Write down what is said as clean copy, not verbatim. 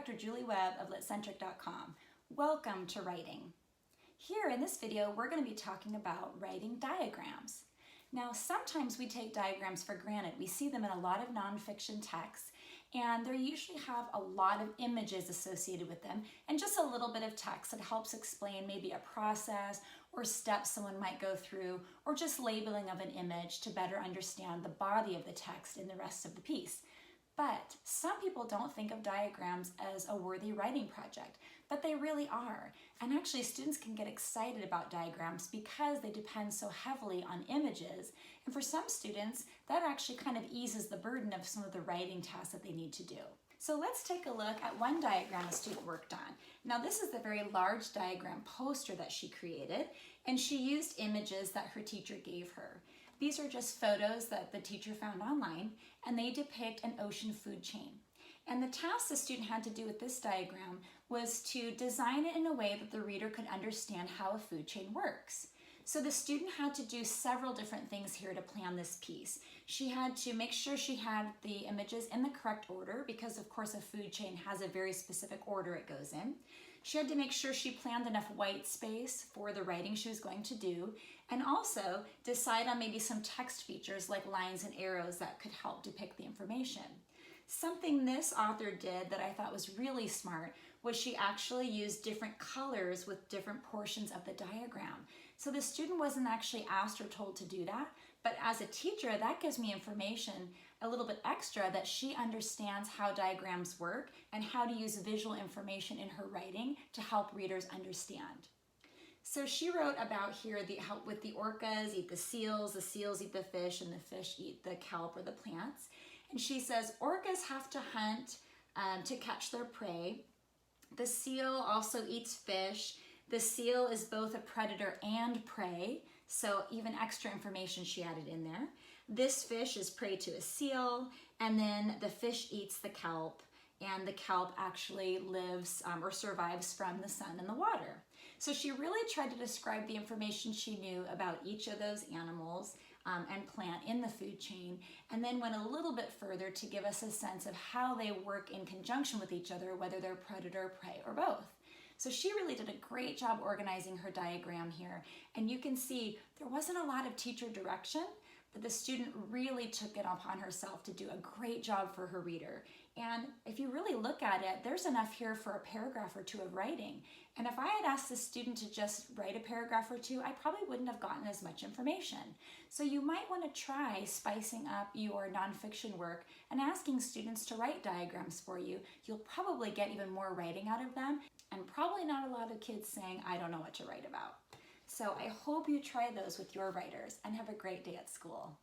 Dr. Julie Webb of LitCentric.com. Welcome to writing. Here in this video, we're going to be talking about writing diagrams. Now, sometimes we take diagrams for granted. We see them in a lot of nonfiction texts, and they usually have a lot of images associated with them and just a little bit of text that helps explain maybe a process or steps someone might go through, or just labeling of an image to better understand the body of the text in the rest of the piece. But some people don't think of diagrams as a worthy writing project, but they really are. And actually, students can get excited about diagrams because they depend so heavily on images. And for some students, that actually kind of eases the burden of some of the writing tasks that they need to do. So let's take a look at one diagram a student worked on. Now, this is the very large diagram poster that she created, and she used images that her teacher gave her. These are just photos that the teacher found online, and they depict an ocean food chain. And the task the student had to do with this diagram was to design it in a way that the reader could understand how a food chain works. So the student had to do several different things here to plan this piece. She had to make sure she had the images in the correct order because, of course, a food chain has a very specific order it goes in. She had to make sure she planned enough white space for the writing she was going to do, and also decide on maybe some text features like lines and arrows that could help depict the information. Something this author did that I thought was really smart was she actually used different colors with different portions of the diagram. So the student wasn't actually asked or told to do that, but as a teacher, that gives me information a little bit extra that she understands how diagrams work and how to use visual information in her writing to help readers understand. So she wrote about here the help with the orcas eat the seals eat the fish, and the fish eat the kelp or the plants. And she says orcas have to hunt to catch their prey. The seal also eats fish. The seal is both a predator and prey, so even extra information she added in there. This fish is prey to a seal, and then the fish eats the kelp, and the kelp actually lives or survives from the sun and the water. So she really tried to describe the information she knew about each of those animals and plant in the food chain, and then went a little bit further to give us a sense of how they work in conjunction with each other, whether they're predator, prey, or both. So she really did a great job organizing her diagram here, and you can see there wasn't a lot of teacher direction, but the student really took it upon herself to do a great job for her reader. And if you really look at it, there's enough here for a paragraph or two of writing. And if I had asked the student to just write a paragraph or two, I probably wouldn't have gotten as much information. So you might want to try spicing up your nonfiction work and asking students to write diagrams for you. You'll probably get even more writing out of them, and probably not a lot of kids saying, I don't know what to write about. So I hope you try those with your writers and have a great day at school.